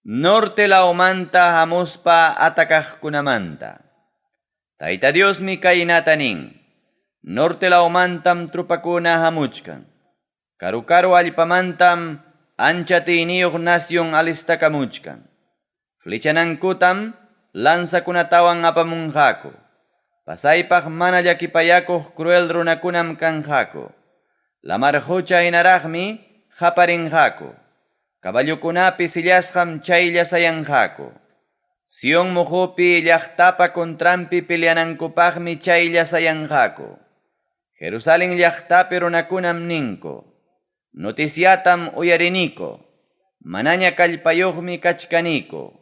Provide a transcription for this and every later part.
Norte laumanta hamuspa atacaqkunamanta. Tayta Diosmi kaynatanin. Norte laumantam trupakuna hamuchkan. Karu allpamantam ancha tiniyuq nación alistakamuchkan. Flechanankutam lanzakunatawan apamunqaku. Pasaypaq mana llakipayakuq cruel runakunam kanqaku. Lamarhucha inaraqmi haparinqaku. Caballukunapi sillasqam chaylla sayanqaku. Sion muhupi llaqtapa contrampi peleanankupaqmi chaylla sayanqaku. Jerusalén llaqtapi runakunam ninku. Noticiatam uyariniko. Manaña kallpayuqmi kachkaniko.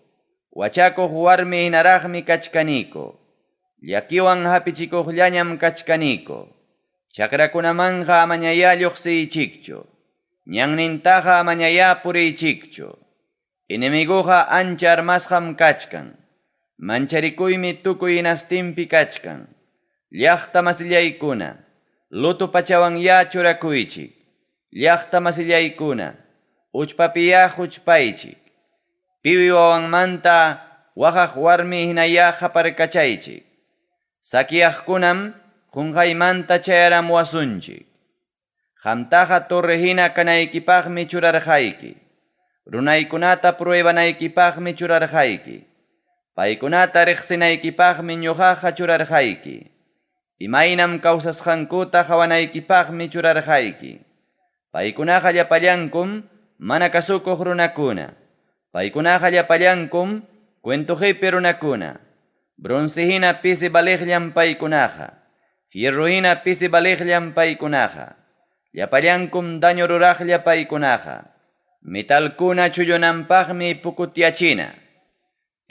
Wachakuq warmi hinaraqmi kachkaniko. Llakiwan hapichikuqllañam kachkaniko. Chakrakunamanja amañayalluq siyichikchu. Ñannintaqa amañaya puriychikchu. Enemiguqa ancha armasqam kachkan. Mancharikuymi tukuy hinastinpi kachkan. Llaqta masillaykuna. Lutu pachawan ya churakuychik. Llaqta masillaykuna. Uchpapiya huchpaychik. Piwi wawanmanta waqaq warmi hinaya haparkachaychik. Sakiyaqkunam qunqaymanta chayaram wasunchik. Qamtaqa torrehina kanaykipaqmi churarqayki. Runaykunata pruebanaykipaqmi churarqayki. Paykunata riqsinaykipaqmi ñuqaqa churarqayki. Imaynam kawsasqankuta qawanaykipaqmi churarqayki. Paykunaqa llapallankum mana kasukuq runakuna. Paykunaqa llapallankum cuentujipi runakuna. Bronzehina pisi baliqllam paykunaqa. Fierrohina pisi baliqllam paykunaqa. Llapallankum daño ruraqlla paykunaqa. Metalkuna chullunanpaqmi pukutyachina.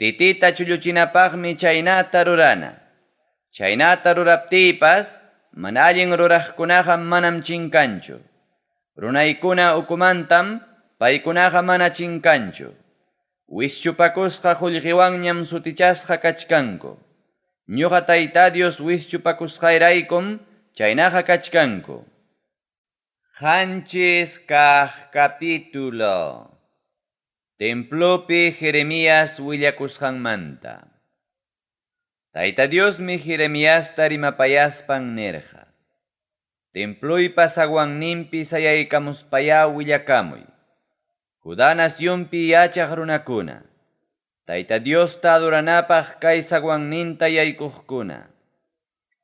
Titita chulluchinapaqmi chaynata rurana. Chaynata ruraptipas mana allin ruraqkunaqa manam chinkanchu. Runaykuna ukumantam paykunaqa mana chinkanchu. Wischupakusqa qullqiwanñam sutichasqa kachkanku. Ñuqa Tayta Dios wischupakusqayraykum chaynaqa kachkanku. Qanchis kaq capítulo. Templopi Jeremías willakusqanmanta. Tayta Diosmi Jeremíasta rimapayaspan nerqa. Temploypas aguanninpi sayaykamuspaya willakamuy. Judá nacionpi yachaq runakuna. Tayta Diosta adoranapaq kay saguanninta yaykuqkuna.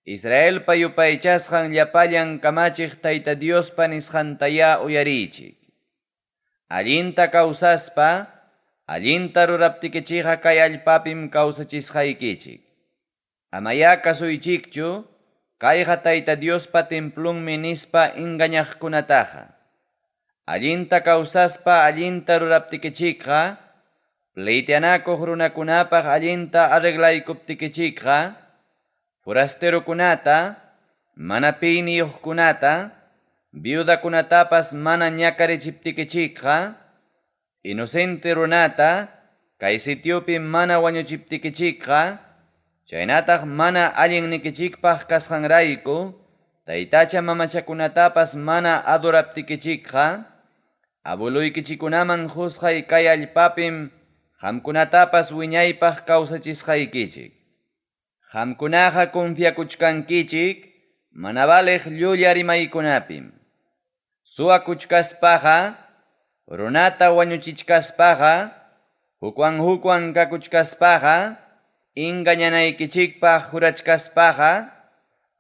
Israel payupaychasqan llapallan kamachiq Tayta Diospa nisqantaya uyarichik. Allinta kawsaspa, allinta ruraptikichiqa kay allpapim kawsachisqaykichik. Amaya kasuychikchu, kayqa Tayta Diospa templunmi nispa engañaqkunataqa. Allinta kawsaspa, allinta ruraptikichiqa, pleiteanakuq runakunapaq allinta arreglaykuptikichiqa, forasterokunata, mana piyniyuqkunata, viudakunatapas mana ñakarichiptikichiqa, inocente runata, kay sitiopi mana wañuchiptikichiqa, chaynataq mana allin nikichikpaq kasqanrayku, taytacha mamachakunatapas mana adoraptikichiqa, abueluykichikunaman husqay kay allpapim qamkunatapas wiñaypaq kawsachisqaykichik. Qamkunaqa confiakuchkankichik mana baleq llulla rimaykunapim. Suwakuchkaspaqa, runata wañuchichkaspaqa, hukwan kakuchkaspaqa, engañanaykichikpaq jurachkaspaqa,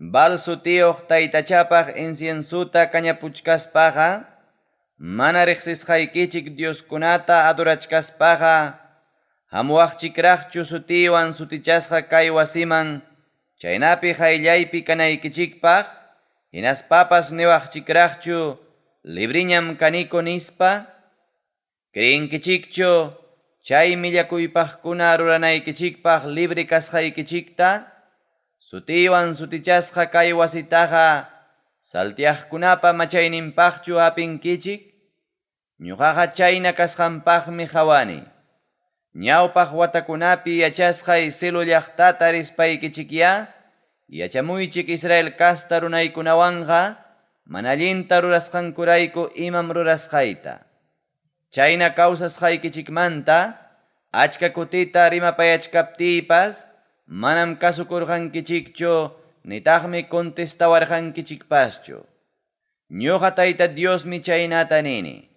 balsu tiyuq taytachapaq inciensuta kañapuchkaspaqa, mana riqsisqaykichik dioskunata adorachkaspaqa, hamuwaqchikraqchu sutiywan sutichasqa kay wasiman, chaynapi hayllaypi kanaykichikpaq, hinaspapas niwaqchikraqchu libriñam kaniko nispa, kriyinkichikchu chay millakuypaqkuna ruranaykichikpaq libre kasqaykichikta, sutiywan sutichasqa kay wasitaqa saltiaqkunapa machayninpaqchu apinkichik. Ñuqaqa chayna kasqanpaqmi hawani. Ñawpaq watakunapi yachasqay Silo llaqtata rispaykichikya, yachamuychik Israel kasta runaykunawanqa, mana allinta rurasqankurayku imam rurasqayta. Chayna kawsasqaykichikmanta, achka kutita rimapayachkaptiypas manam kasukurqankichikchu nitaqmi contestawarqankichikpaschu. Ñuqa Tayta Diosmi chaynata nini.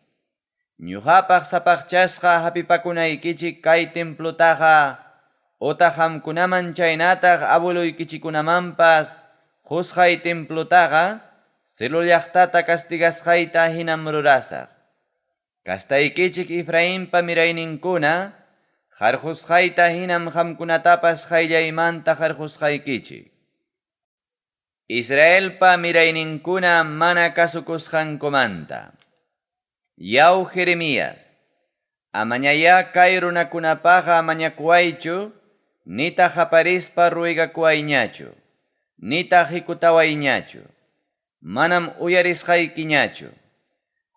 Ñuqapaq sapaqchasqa hapipakunaykichik kay templutaqa utaq qamkunaman chaynataq abueluykichikunamanpas qusqay templutaqa Silo llaqtata castigasqayta hinam rurasaq. Kastaykichik Efraínpa mirayninkuna qarqusqayta hinam qamkunatapas qayllaymanta qarqusqaykichik. Israelpa mirayninkuna mana kasukusqankumanta. Yaw Jeremías, amañaya kay runakunapaqa amañakuwaychu, nita qaparispa ruigakuwayñachu, nita hikutawayñachu, manam uyarisqaykiñachu.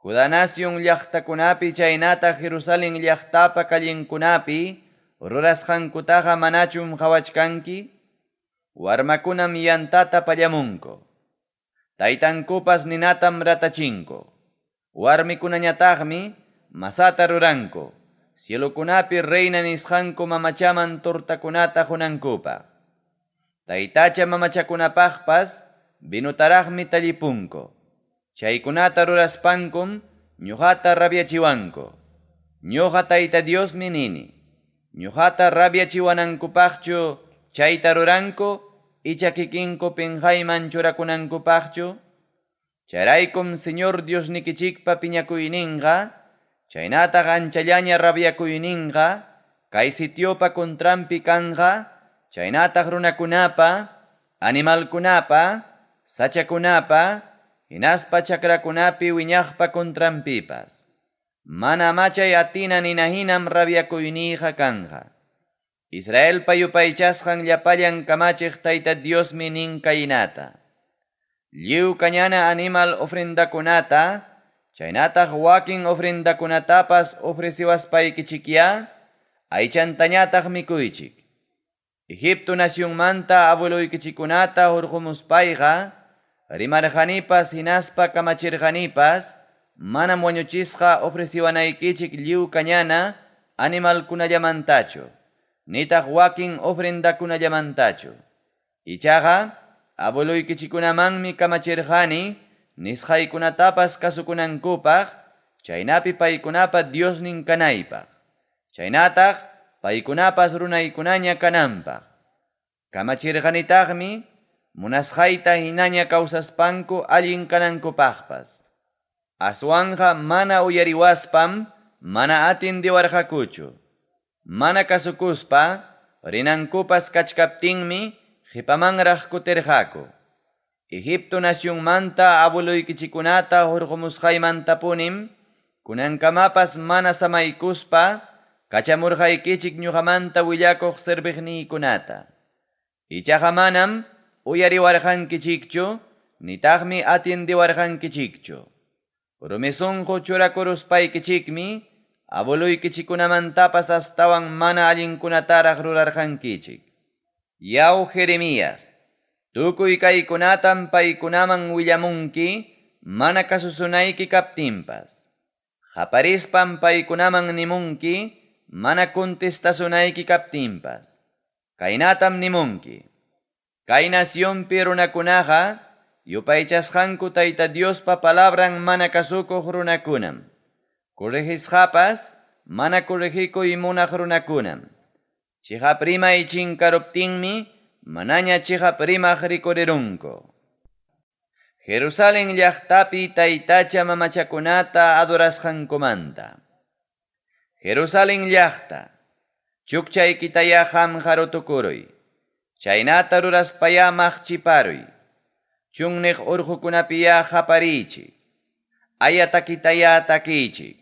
Judá nación llaqtakunapi chaynata Jerusalén llaqtapa kallinkunapi rurasqankutaqa manachum qhawachkanki? Warmakunam yantata pallamunku. Taytankupas ninatam ratachinku. Warmikunañataqmi masata ruranku. Cielokunapi reina nisqanku mamachaman tortakunata hunankupaq. Taytacha mamachakunapaqpas binutaraqmi tallipunku. Chaykunata ruraspankum ñuqata rabiachiwanku. Ñuqa Tayta Diosmi nini. Ñuqata rabiachiwanankupaqchu chayta ruranku icha kikinku pinqayman churakunankupaqchu. Charaykum Señor Diosnikichikpa piñakuyninqa, chaynataq anchallaña rabiakuyninqa, kay sitiopa contrampi kanqa, chaynataq runakunapa, animalkunapa, sachakunapa, hinaspa chakrakunapi wiñaqpa contrampipas. Mana machay atina ninahinam rabiakuyniqa kanqa. Israelpa yupaychasqan llapallan kamachiq Tayta Diosmi nin kaynata. Lliw kañana animal ofrendakunata, chaynataq wakin ofrendakunatapas ofreciwaspaykichikya, aychantañataq mikuychik. Egipto nacionmanta abueluykichikunata hurqumuspayqa, rimarqanipas hinaspa kamachirqanipas, manam wañuchisqa ofreciwanaykichik lliw kañana animalkunallamantachu, nitaq wakin ofrendakunallamantachu. Ichaqa, abueluykichikunamanmi kamachirqani, nisqaykunatapas kasukunankupaq, chaynapi paykunapa Diosnin kanaypaq. Chaynataq, paykunapas runaykunaña kananpaq. Kamachirqanitaqmi, munasqayta hinaña kawsaspanku allin kanankupaqpas. Aswanja mana uyariwaspam, mana atindiwarqakuchu. Mana kasukuspa, rinankupas kachkaptinmi, qipamanraq kutirqaku. Egipto nacionmanta abueluykichikunata hurqumusqaymantapunim, kunankamapas mana samaykuspa, kachamurqaykichik ñuqamanta willakuq sirviqniykunata. Ichaqa manam uyariwarqankichikchu, nitaqmi atindiwarqankichikchu. Rumisunqu churakuruspaykichikmi, abueluykichikunamantapas astawan mana allinkunataraq rurarqankichik. Yaw Jeremías, tukuy kaykunatam paykunaman willamunki, mana kasusunayki kaptinpas. Qaparispam paykunaman nimunki, mana contestasunayki kaptinpas. Kaynatam nimunki. Kay nacionpi runakunaqa, yupaychasqanku Tayta Diospa palabran mana kasukuq runakunam. Corregisqapas, mana corregikuy munaq runakunam. Chihaprimay chinkaruptinmi, manaña chihaprimaq rikurirunku. Jerusalén llaqtapi taytacha mamachakunata adorasqankumanta. Jerusalén llaqta, chukchaykitaya hamqarutukuruy. Chaynata ruraspayamaq chiparuy. Chunniq urqukunapiya haparichik. Ayatakitaya takichik.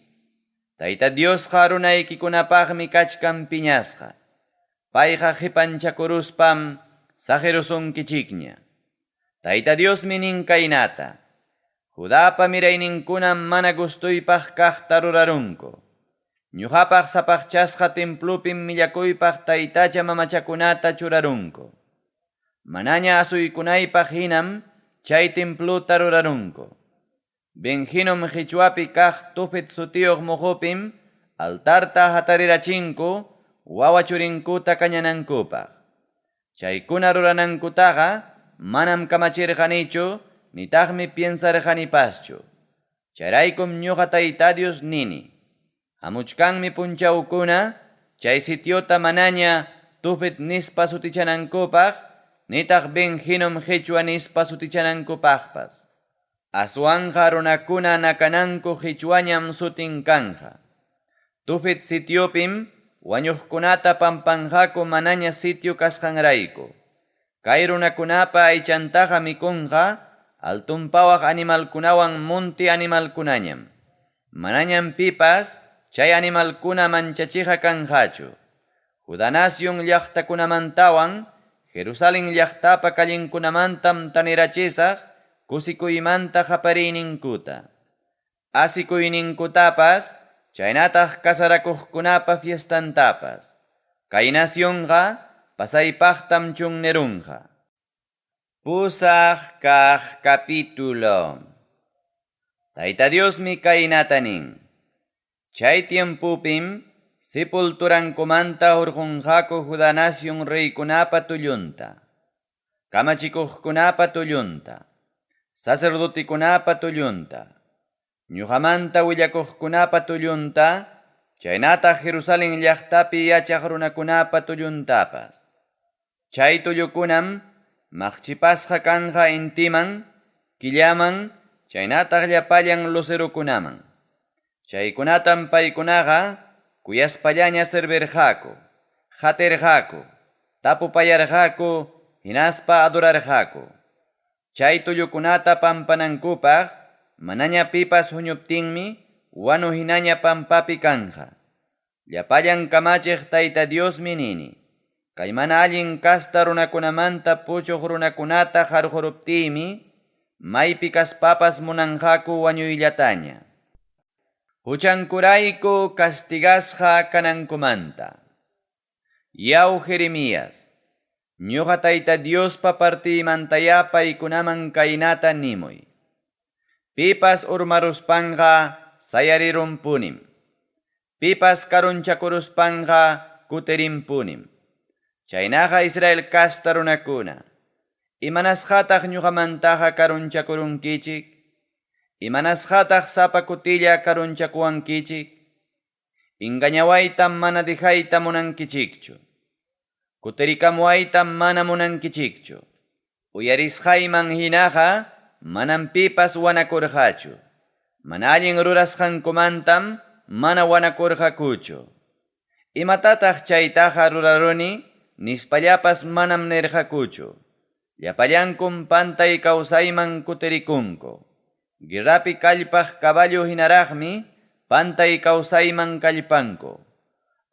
Tayta Diosqa runaykikunapaqmi kachkan piñasqa. Payqa qipanchakuruspam saqirusunkichikña. Tayta Diosmi nin kaynata. Judapa mirayninkunam mana gustuypaq kaqta rurarunku. Ñuqapaq sapaqchasqa templupim millakuypaq taytacha mamachakunata churarunku. Manaña asuykunaypaq hinam chay templuta rurarunku. Benjinom Qichwapi kaq Tufet sutiyuq muhupim altarta hatarirachinku wawa churinkuta kañanankupaq. Chaykuna ruranankutaqa manam kamachirqanichu nitaqmi piensarqanipaschu. Chayraykum ñuqa Tayta Dios nini: hamuchkanmi punchawkuna chay sitiota manaña Tufet nispa sutichanankupak, nitaq Benjinom Quechua nispa sutichanankupapas. Aswanja runakuna nakananku Quechuañam sutin kanja. Tufet sitiopim wañuqkunata pampanjaku manaña sitio kasqanrayku. Kay runakunapa aychantaqa mikunqa altunpawaq animalkunawan munti animalkunañam. Manañam pipas chay animalkuna manchachiqa kanjachu. Judá nación llaqtakunamantawan Jerusalén llaqtapa kallinkunamantam tanirachisaq kusikuymanta qapariyninkuta. Asikuyninkutapas chaynataq kasarakuqkunapa fiestantapas. Kay nacionqa pasaypaqtam chunnerunqa. Pusaq kaq capítulo. Tayta Diosmi kaynata nin: chay tiempupim sepulturankumanta hurqunqaku Judá nación reykunapa tullunta, kamachikuqkunapa tullunta, sacerdotikunapa tullunta, ñuqamanta willakuqkunapa tullunta, chaynataq Jerusalén llaqtapi yachaq runakunapa tulluntapas. Chay tullukunam maqchipasqa kanqa intiman, killaman, chaynataq llapallan lucerokunaman. Chaykunatam paykunaqa kuyaspallaña servirqaku, hatirqaku, tapupayarqaku, hinaspa adorarqaku. Chay tullukunata pampanankupaq manaña pipas huñuptinmi wanu hinaña pampapi kanja. Llapallan kamachiq Tayta Diosmi nini: kay mana allin kasta runakunamanta puchuq runakunata qarquruptiymi maypi kaspapas munanqaku wañuyllataña. Huchankurayku castigasqa kanankumanta. Yaw Jeremías, ñuqa Tayta Diospa partimantaya paykunaman kaynata nimuy: pipas urmaruspanqa sayarirunpunim, pipas karunchakuruspanqa kuterimpunim. Chaynaqa Israel kasta runakuna, imanasqataq ñuqamantaqa karunchakurunkichik, imanasqataq sapa kutilla karunchakuwankichik, ingañawaytam mana dejayta munankichikchu, kutirikamuwaytam mana munankichikchu. Uyarisqayman hinaqa manam pipas wanakurqachu, mana allin rurasqankumantam mana wanakurqakuchu. Imatataq chaytaqa ruraruni nispallapas manam nirqakuchu. Llapallankum pantay kawsayman kutirikunku. Guerrapi kallpaq caballo hinaraqmi pantay kawsayman kallpanku.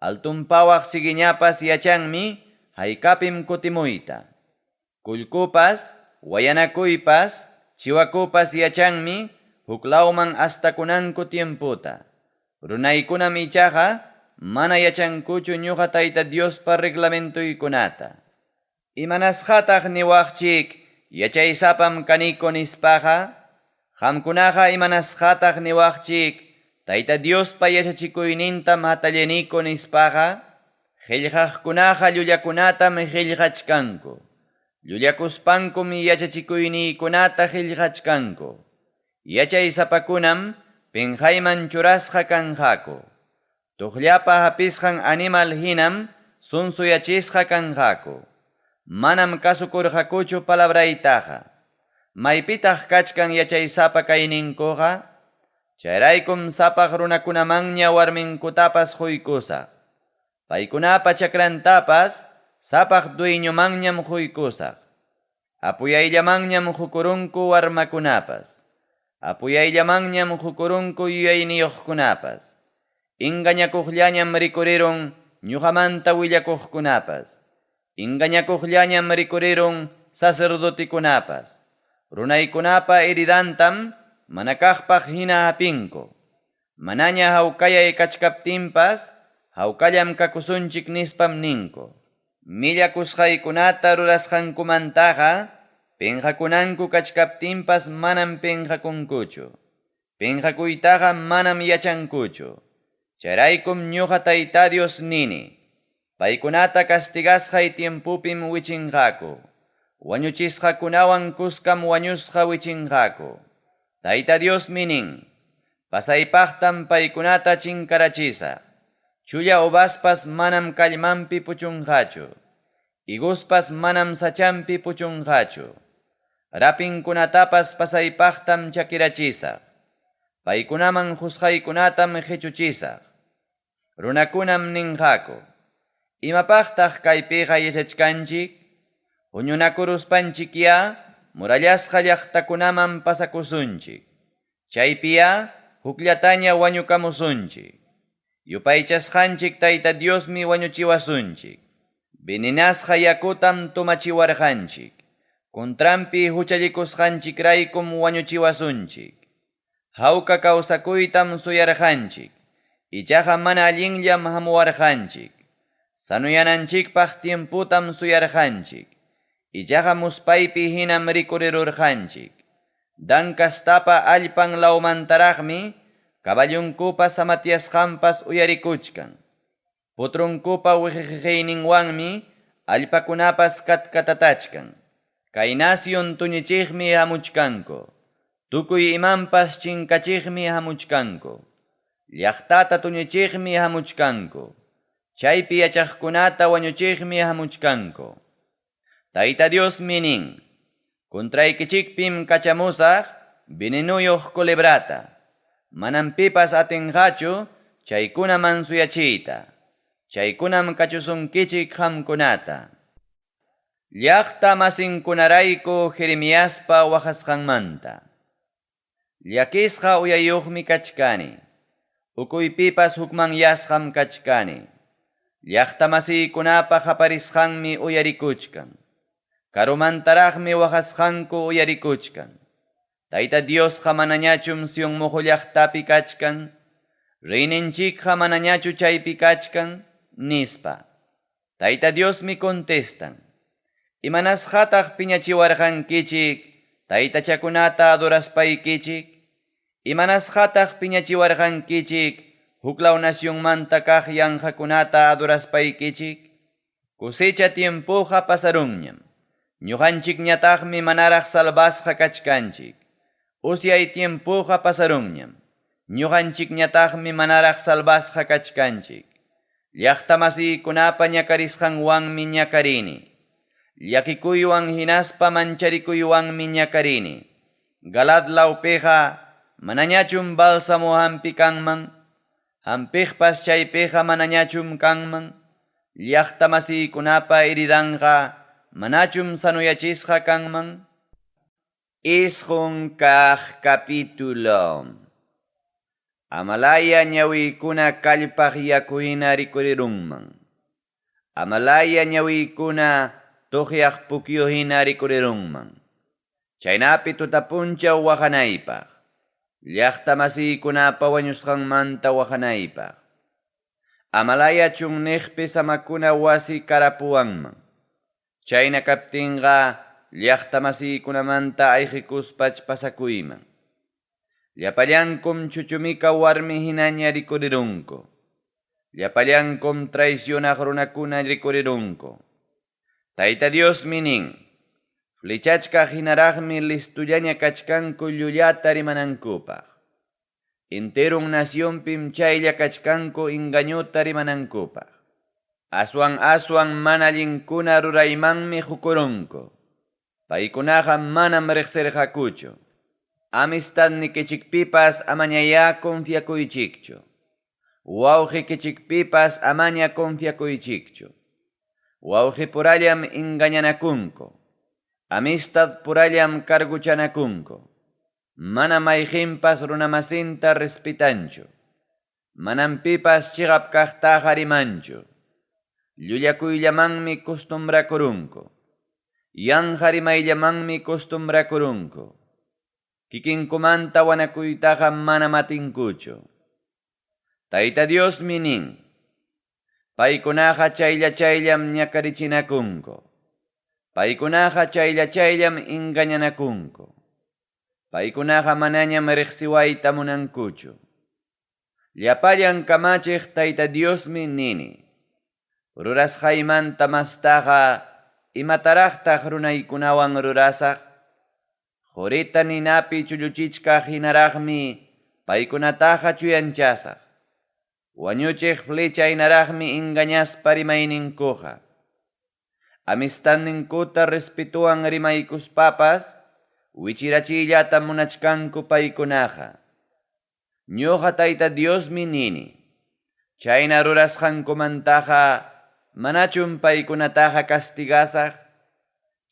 Altunpawaq sigiñapas yachanmi haykapim kutimuyta. Kullkupas, wayanakuypas, chiwakupas yachanmi huklawman astakunanku tiemputa. Runaykunam ichaqa mana yachankuchu ñuqa Tayta Diospa reglamentuykunata. Imanasqataq niwaqchik yachaysapam kaniko nispaqa, qamkunaqa imanasqataq niwaqchik Tayta Diospa yachachikuynintam hatallaniko nispaqa, qillqaqkunaqa llullakunatam qillqachkanku. Llullakuspankum yachachikuyniykunata qillqachkanku. Yachaysapakunam pinqayman churasqa kanqaku. Tuqllapa hapisqan animal hinam sunsuyachisqa kanqaku. Manam kasukurqakuchu palabraytaqa. Maypitaq kachkan yachaysapa kayninkuqa? Chayraykum sapaq runakunamanña warminkutapas quykusaq. Paykunapa chakrantapas sapaq dueñomanñam quykusaq. Apuyayllamanñam hukurunku warmakunapas. Apuyayllamanñam hukurunku yuyayniyuqkunapas. Ingañakuqllañam rikurirun ñuqamanta willakuqkunapas. Ingañakuqllañam rikurirun sacerdotikunapas. Runaykunapa heridantam manakaqpaq hina hapinku. Manaña hawkayay kachkaptinpas hawkallam kakusunchik nispam ninku. Millakusqaykunata rurasqankumantaqa pinqakunanku kachkaptinpas manam pinqakunkuchu. Pinqakuytaqa manam yachankuchu. Chayraykum ñuqa Tayta Dios nini: Paykunata castigasqa tiempupim wichinqaku. Wañuchisqakunawan kuskam wañusqa wichinqaku. Tayta Diosmi nin: pasaypaqtam paykunata chinkarachisaq. Chulla uvaspas manam kallmanpi puchunqachu. Iguspas manam sachanpi puchunqachu. Rapinkunatapas pasaypaqtam chakirachisaq. Paykunaman husqaykunatam hichuchisaq. Runakunam ninqaku: ¿imapaqtaq kaypiqa yachachkanchik? Huñunakuruspanchik ya, murallasqa llaqtakunaman pasakusunchik. Chaypiya hukllataña wañukamusunchik. Yupaychasqanchik Tayta Diosmi wañuchiwasunchik. Venenasqa yakutam tumachiwarqanchik. Kuntrampi huchallikusqanchikraykum wañuchiwasunchik. Hawka kawsakuytam suyarqanchik. Ichaqa mana allinllam hamuwarqanchik. Sanuyananchikpaq tiemputam suyarqanchik. Ichaqa muspaypi hinam rikurirurqanchik. Dankastapa allpan lawmantaraqmi kaballunkupas samatyasqanpas uyarikuchkan. Putrunkupa wiqiqiyninwanmi allpakunapas katkatatachkan. Kay nación tuñichiqmi hamuchkanku. Tukuy imanpas chinkachiqmi hamuchkanku. Llaqtata tuñichiqmi hamuchkanku. Chaypi yachaqkunata wañuchiqmi hamuchkanku. Tayta Diosmi nin: kuntraykichikpim kachamusaq venenuyuq culebrata. Manam pipas atinqachu chaykunaman suyachiyta. Chaykunam kachusunkichik qamkunata. Llaqta masinkunarayku Jeremiaspa waqasqanmanta. Llakisqa uyayuqmi kachkani. Ukuypipas hukmanyasqam kachkani. Llaqta masiykunapa qaparisqanmi uyarikuchkan. Karumantaraqmi waqasqanku uyarikuchkan. Tayta Diosqa manañachum Sionmuhu llaqtapi kachkan. Reyninchikqa manañachu chaypi kachkan nispa. Tayta Diosmi contestan: ¿imanasqataq piñachiwarqankichik taytachakunata adoraspaykichik? ¿Imanasqataq piñachiwarqankichik huklaw nacionmanta kaq yanqakunata adoraspaykichik? Cosecha tiempoqa pasarunñam. Ñuqanchikñataqmi manaraq salvasqa kachkanchik. Usyay tiempoqa pasarunñam. Ñuqanchikñataqmi manaraq salvasqa kachkanchik. Llaqta masiykunapa ñakarisqanwanmi ñakarini. Llakikuywan hinaspa mancharikuywanmi ñakarini. Galad lawpiqa manañachum bálsamo hampi kanman. Hampiqpas chaypiqa manañachum kanman. Llaqta masiykunapa heridanqa manachum sanuyachisqa kanman. Isqun kaq capítulo. Amalaya ñawiykuna kallpaq yakuhina rikurirunman. Amalaya ñawiykuna tuqyaq pukyuhina rikurirunman. Chaynapi tutapunchaw waqanaypaq. Llaqta masiykunapa wañusqanmanta waqanaypaq. Amalaya chunniqpi samakuna wasi karapuwanman. Chayna kaptinqa llaqta masiykunamanta ayqikuspach pasakuyman. Llapallankum chuchumika warmi hinaña rikurirunku. Llapallankum traicionaq runakuna rikurirunku. Tayta Diosmi nin: flechachka hinaraqmi listullaña kachkanku llullata rimanankupaq. Enterun nacionpim chaylla kachkanku engañuta rimanankupaq. Aswan mana allinkuna ruraymanmi hukurunku. Paykunaqa manam riqsirqakuchu. Amistad nikichikpipas amañaya confiakuychikchu. Wawqikichikpipas amaña confiakuychikchu. Wawqipurallam engañanakunku. Amistad purallam karguchanakunku. Mana mayqinpas runamasinta respetanchu. Manam pipas chiqap kaqtaqa rimanchu. Llullakuyllamanmi costumbrakurunku. Yanqa rimayllamanmi costumbrakurunku. Kikinkumanta wanakuytaqa manam atinkuchu. Tayta Diosmi nin: paykunaqa chayllam ñakarichinakunku. Paykunaqa chayllam engañanakunku. Paykunaqa manañam riqsiwayta munankuchu. Llapallan kamachiq Tayta Diosmi nini: rurasqaymanta mastaqa imataraqtaq runaykunawan rurasaq, qurita ninapi chulluchichkaq hinaraqmi paykunataqa chuyanchasaq, wañuchiq flecha hinaraqmi engañaspa rimayninkuqa, amistadninkuta respetuwan rimaykuspapas wichirachiyllata munachkanku paykunaqa. Ñuqa Tayta Diosmi nini, chayna rurasqankumantaqa manachun paykunataqa castigasaq,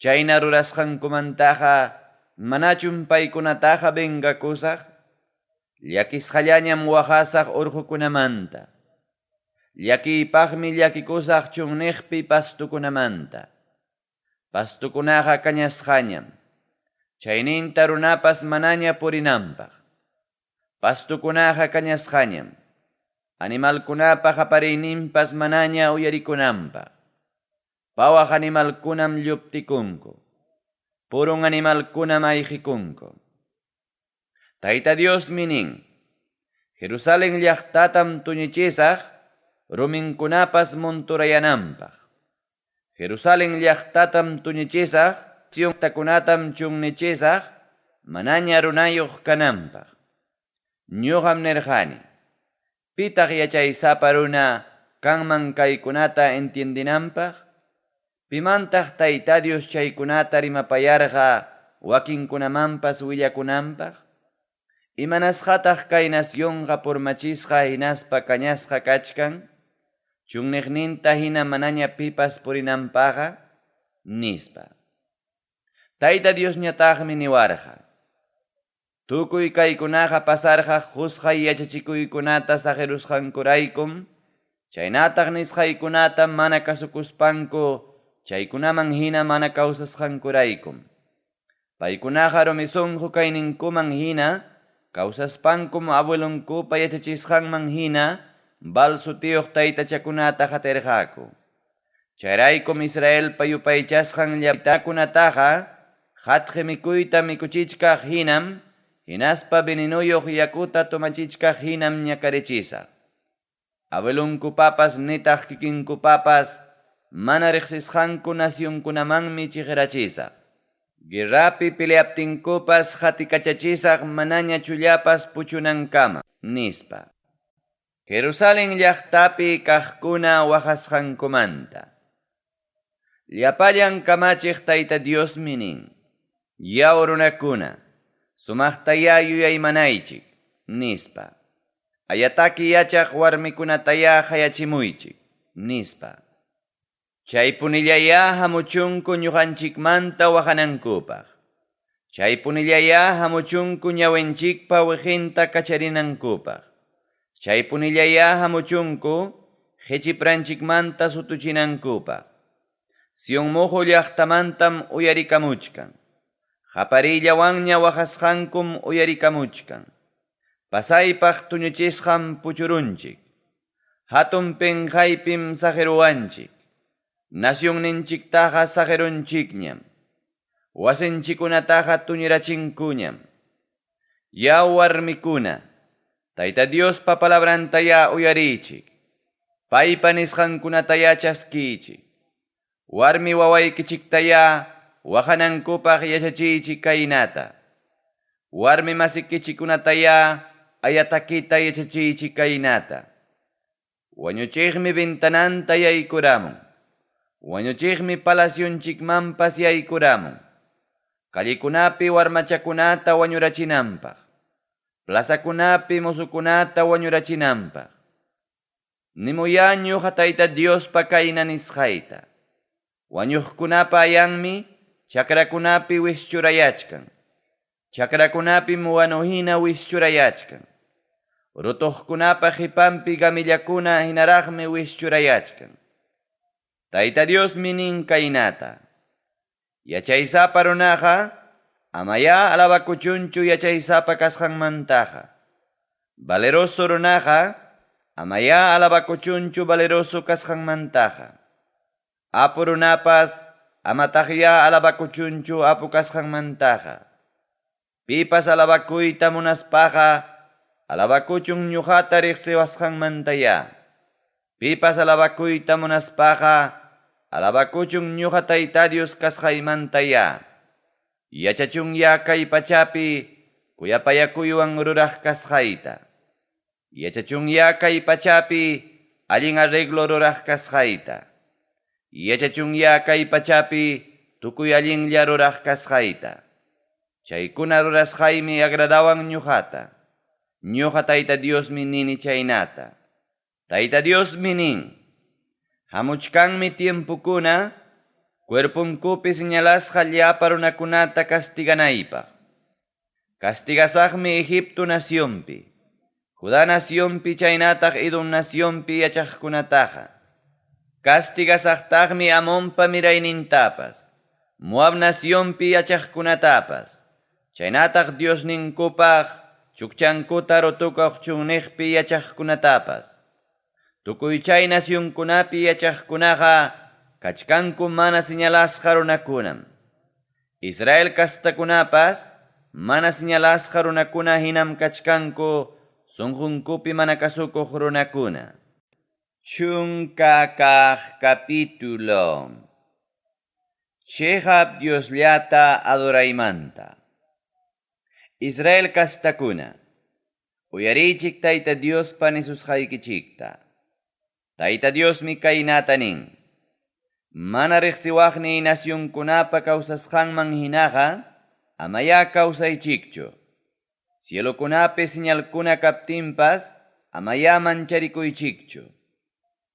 chayna rurasqankumantaqa manachun paykunataqa vengakusaq, llakisqallañam waqasaq urqukunamanta, llakiypaqmi llakikusaq chunniqpi pastukunamanta, pastukunaqa kañasqañam, chayninta runapas manaña purinanpaq, pastukunaqa kañasqañam, animalkunapa qapariyninpas manaña uyarikunanpaq, pawaq animalkunam lluptikunku, purun animalkunam ayqikunku. Tayta Diosmi nin, Jerusalén llaqtatam tuñichisaq ruminkunapas monturayananpaq, Jerusalén llaqtatam tuñichisaq siontakunatam chunnichisaq manaña runayuq kananpaq. Ñuqam nirqani, pitaq yachaysapa runa kanman kaykunata entiendinanpaq, pimantaq Tayta Dios chaykunata rimapayarqa wakinkunamanpas willakunanpaq, imanasqataq kay nacionqa purmachisqa hinaspa kañasqa kachkan, chunniqninta hina manaña pipas purinanpaqa, nispa. Tayta Diosñataqmi niwarqa, tukuy kaykunaqa pasarqa qusqay yachachikuykunata sagerusqankuraykum, chaynataq nisqaykunata mana kasukuspanku chaykunaman hina mana kawsasqankuraykum. Paykunaqa rumisunqu kayninkuman hina kawsaspankum abuelunkupa yachachisqanman hina balsu tiyuq taytachakunata qatirqaku. Chayraykum Israelpa yupaychasqan llaptakunataqa qhatqi mikuyta mikuchichkaq hinam, hinaspa venenuyuq yakuta tomachichkaq hinam ñakarichisaq. Abuelunkupapas nitaq kikinkupapas mana riqsisqanku nacionkunamanmi chiqrachisaq. Guerrapi peleaptinkupas qatikachachisaq manaña chullapas puchunankama, nispa. Jerusalén llaqtapi kaqkuna waqasqankumanta, llapallan kamachiq Tayta Diosmi nin, yaw runakuna, sumaqtaya yuyaymanaychik, nispa. Ayataki yachaq warmikunataya qayachimuychik, nispa. Chay punillaya hamuchunku ñuqanchikmanta waqanankupaq. Chay punillaya hamuchunku ñawinchikpa wiqinta kacharinankupaq. Chay punillaya hamuchunku qhichipranchikmanta sutuchinankupaq. Sion muhu llaqtamantam uyarikamuchkan. Qaparillawanña waqasqankum uyarikamuchkan. Pasaypaq tuñuchisqan puchurunchik. Hatun penqaypim saqiruwanchik. Nacionninchiktaqa saqirunchikñam. Wasinchikunataqa tuñirachinkuñam. Ya warmikuna, Tayta Diospa palabrantaya uyarichik. Paypa nisqankunataya chaskichik. Warmi wawaykichiktaya waqanankupaq yachachichik kaynata. Warmi masikichikunataya ayatakita yachachichik kaynata. Wañuchiqmi ventananta yaykuramun. Wañuchiqmi palasyunchikmanpas yaykuramun. Kallikunapi warmachakunata wañurachinanpaq. Plazakunapi musukunata wañurachinanpaq. Nimuyañuqa Tayta Diospa kayna nisqayta. Wañuqkunapa ayanmi chakrakunapi wischurayachkan. Chakrakunapi wanuhina wischurayachkan. Rutuqkunapa qhipanpi gamillakuna hinaraqmi wischurayachkan. Tayta Diosmi nin kaynata. Yachaysapa runaqa amaya alabakuchunchu yachaysapa kasqanmantaqa. Valeroso runaqa amaya alabakuchunchu valeroso kasqanmantaqa. Apu runapas amataqya alabakuchunchu apu kasqanmantaqa. Pipas alabakuyta munaspaqa alabakuchun ñuqata riqsiwasqanmantaya. Pipas alabakuyta munaspaqa, alabakuchun ñuqa Tayta Dios kasqaymanta ya. Yachachun ya kay pachapi, kuyapayakuywan ruraq kasqayta. Yachachun ya kay pachapi, allin arreglo ruraq kasqayta. Yachachun ya kay pachapi, tukuy allinlla ruraq kasqayta. Chaykuna rurasqaymi agradawan ñuqata. Ñuqa Tayta Diosmi nini chaynata. Tayta Diosmi nin, hamuchkanmi tiempukuna, cuerpunkupi señalasqa llapa runakunata castiganaypaq. Castigasaqmi Egipto nacionpi, Judá nacionpi chaynataq Edom nacionpi yachaqkunataqa. Castigasaqtaqmi Amonpa miraynintapas, Moab nacionpi yachaqkunatapas. Chaynataq Diosninkupaq chukchankuta rutukuq chunniqpi yachaqkunatapas. Tukuy chay nacionkunapi yachaqkunaqa kachkanku mana señalasqa runakunam. Israel kastakunapas mana señalasqa runakuna hinam kachkanku sunqunkupi mana kasukuq runakuna. Chunka kaq capítulo. Chejab Diosllata adoraymanta. Israel kastakuna, uyarichik Tayta Diospa nisusqaykichikta. Tayta Diosmi kaynata nin, mana riqsiwaqni nacionkunapa kawsasqanman hinaqa, amaya kawsaychikchu. Cielokunapi señalkuna kaptinpas, amaya mancharikuychikchu.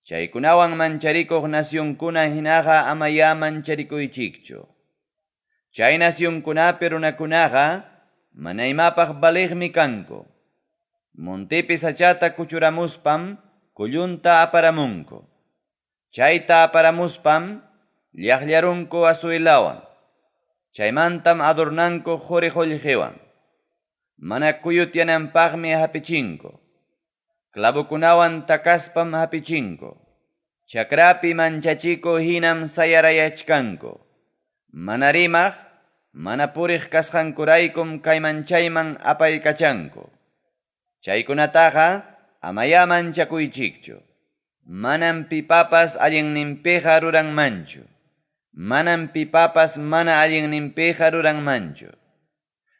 Chaykunawan mancharikuq nacionkuna hinaqa amaya mancharikuychikchu. Chay nacionkunapi runakunaqa, mana imapaq baliqmi kanku. Montipi sachata kuchuramuspam, kullunta aparamunku. Chayta aparamuspam, llaqllarunku asuilawan. Chaymantam adornanku quriqullqiwan. Mana kuyutyananpaqmi hapichinku. Clavukunawan takaspam hapichinku. Chakrapi manchachiku hinam sayarayachkanku. Mana rimaq, mana puriq kasqankuraykum kay manchayman apaykachanku. Chaykunataqa amaya manchakuychikchu. Manam pipapas allinninpiqa ruranmanchu. Manam pipapas mana allinninpiqa ruranmanchu.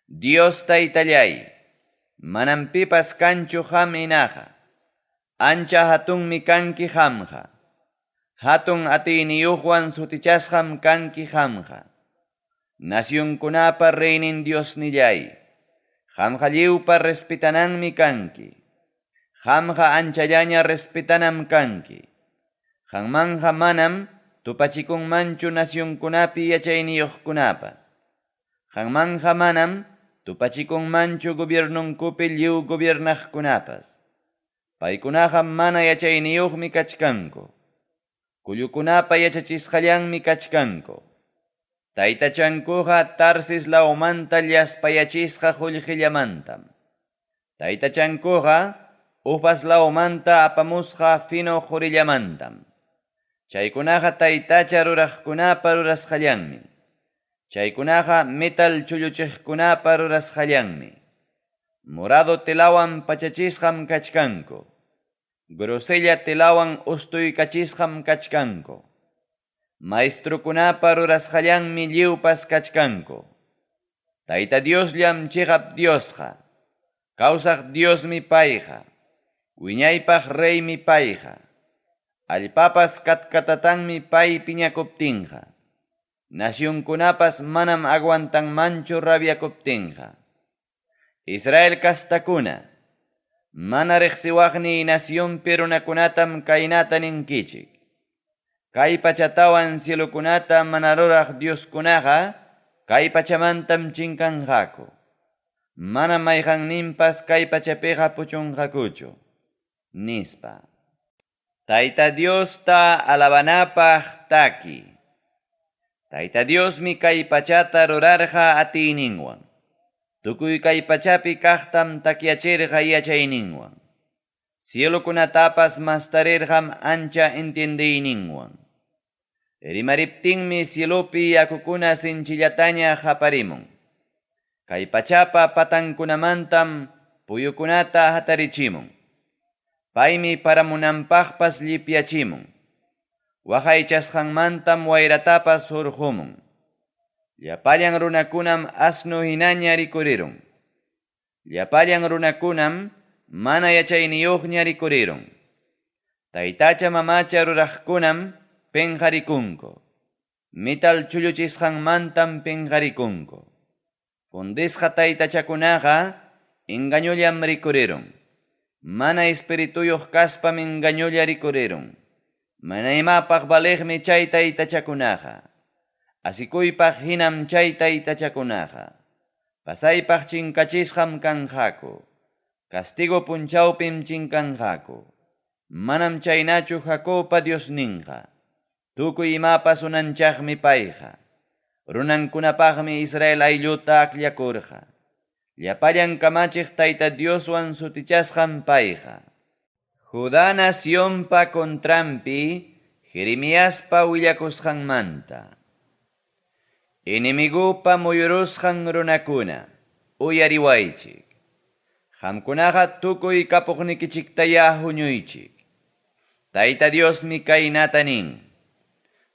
Dios Taytallay, manam pipas kanchu qam hinaqa. Ancha hatunmi kanki qamqa. Hatun atiyniyuqwan sutichasqam kanki qamqa. Nacionkunapa reinin Diosnillay, qamqa lliwpa respetananmi kanki. Qamqa anchallaña respetanam kanki. Qanmanqa manam tupachikunmanchu nacionkunapi yachayniyuqkunapas. Qanmanqa manam tupachikunmanchu gobiernunkupi lliw gobiernaqkunapas. Paykunaqa mana yachayniyuqmi kachkanku. Kullukunapa yachachisqallanmi kachkanku. Taytachankuqa Tarsis lawmanta llaspayachisqa qullqillamantam. Taytachankuqa Ufas lawmanta apamusqa fino qurillamantam. Chaykunaqa taytacha ruraqkunapa rurasqallanmi. Chaykunaqa metal chulluchiqkunapa rurasqallanmi. Morado telawan pachachisqam kachkanku. Grosella telawan ustuykachisqam kachkanku. Maestrukunapa rurasqallanmi lliwpas kachkanku. Tayta Diosllam chigap Diosqa. Kawsaq Diosmi payqa. Wiñaypaq reymi payqa. Allpapas katkatatanmi pay piñakuptinqa. Nacionkunapas manam aguantanmanchu rabiakuptinqa. Israel kastakuna, mana riqsiwaqni nacionpi runakunatam kaynata ninkichik. Kay pachatawan cielokunata mana ruraq Dioskunaqa, kay pachamantam chinkanqaku. Mana mayqanninpas kay pachapiqa puchunqakuchu. Nispa. Tayta Diosta alabanapaq taki. Tayta Diosmi kay pachata rurarqa atiyninwan. Tukuy kay pachapi kaqtam takyachirqa yachayninwan. Cielokunatapas mastarirqam ancha entendiyninwan. Rimariptinmi cielopi yakukuna sinchillataña haparimun. Kay pachapa patankunamantam puyukunata hatarichimun. Paymi paramunanpaqpas llipyachimun. Waqaychasqanmantam wayratapas hurqumun. Llapallan runakunam asnu hinaña rikurirun. Llapallan runakunam mana yachayniyuqña rikurirun. Taytacha mamacha ruraqkunam penqarikunku. Mital chulluchisqanmantam penqarikunku. Fundisqa taytachakunaqa engañullam rikurirun. Mana espirituyuq kaspam engañulla rikurirun. Mana imapaq baliqmi chay taytachakunaqa. Asikuypaq hinam chay taytachakunaqa. Pasaypaq chinkachisqam kanqaku. Castigo punchawpim chinkanqaku. Manam chaynachu Jacobpa Diosninqa. Tukuy imapas unanchaqmi payqa. Runankunapaqmi Israel aylluta aqllakurqa. Llapallan kamachiq Tayta Dioswan sutichasqam payqa. Judá nacionpa contrampi Jeremiaspa willakusqanmanta. Enemigupa muyurusqan runakuna, uyariwaychik. Qamkunaqa tukuy kapuqnikichiktaya huñuychik. Tayta Diosmi kaynata nin.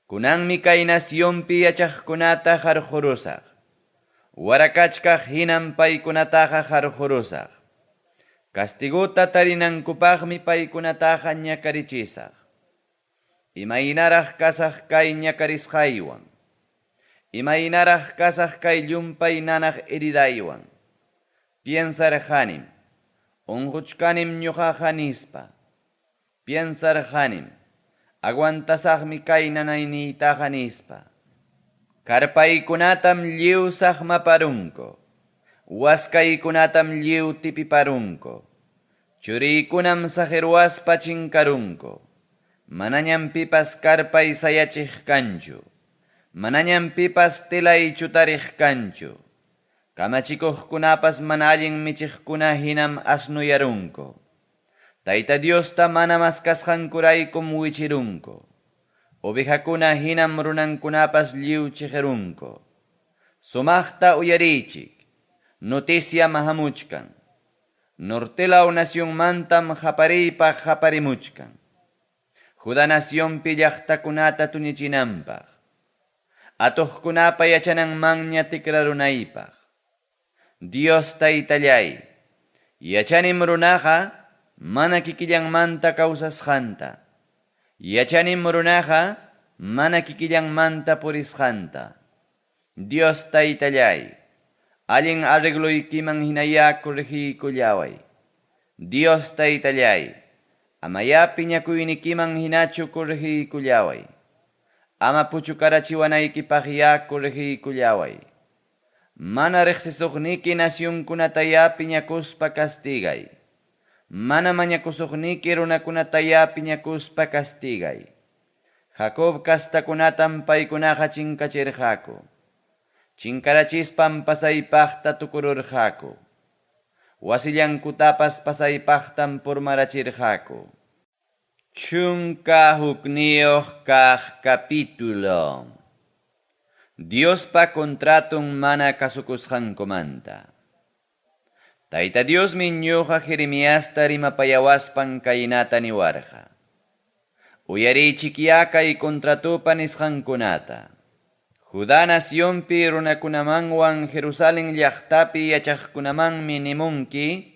Kunanmi kay nacionpi yachaqkunata qarqurusaq. Warakachkaq hinam paykunataqa qarqurusaq. Castiguta tarinankupaqmi paykunataqa ñakarichisaq. Imaynaraq kasaq kay ñakarisqaywan. Imaynaraq kasaq kay llumpay nanaq heridaywan. Piensarqanim, unquchkanim ñuqaqa nispa. Piensarqanim, aguantasaqmi kay nanayniytaqa nispa. Karpaykunatam lliwsaq maparunko. Waskaykunatam lliw tipiparunko. Churiykunam saqiruwaspa chinkarunko. Manañam pipas karpay sayachiq kanchu. Manañam pipas tilay chutariq kanchu. Kamachikuqkunapas mana allin michiqkuna hinam asnuyarunko. Tayta Diosta mana maskasqankuraykum wichirunko. Ovejakuna hinam runankunapas lliw chiqirunko. Sumaqta uyarichik. Noticia mahamuchkan. Nortelaw nacionmantam qapariypaq qaparimuchkan. Judá nacionpi llaqtakunata tuñichinanpaq. Atuqkunapa yachananmanña tikrarunaypaq. Dios Taytallay, yachanim runaqa mana kikillanmanta kawsasqanta. Yachanim runaqa mana kikillanmanta purisqanta. Dios Taytallay, allin arregluykiman hinaya corregiykullaway. Dios Taytallay, amaya piñakuynikiman hinachu corregiykullaway. Ama puchukarachiwanaykipaq ya corregiykullaway. Mana riqsisuqniki nacionkunata ya piñakuspa castigay. Mana mañakusuqniki runakunata ya piñakuspa castigay. Jacob kastakunatam paykunaqa chinkachirqaku. Chinkarachispan pasaypaqta tukururqaku. Wasillankutapas pasaypaqtam purmarachirqaku. Chunka hukniyuq kaq capítulo. Diospa contratun mana kasukusqankumanta. Tayta Diosmi ñuqa Jeremiasta rimapayawaspan kaynata niwarqa. Uyarichik ya kay contratupa nisqankunata. Judá nacionpi runakunamanwan Jerusalén llaqtapi yachaqkunamanmi nimunki,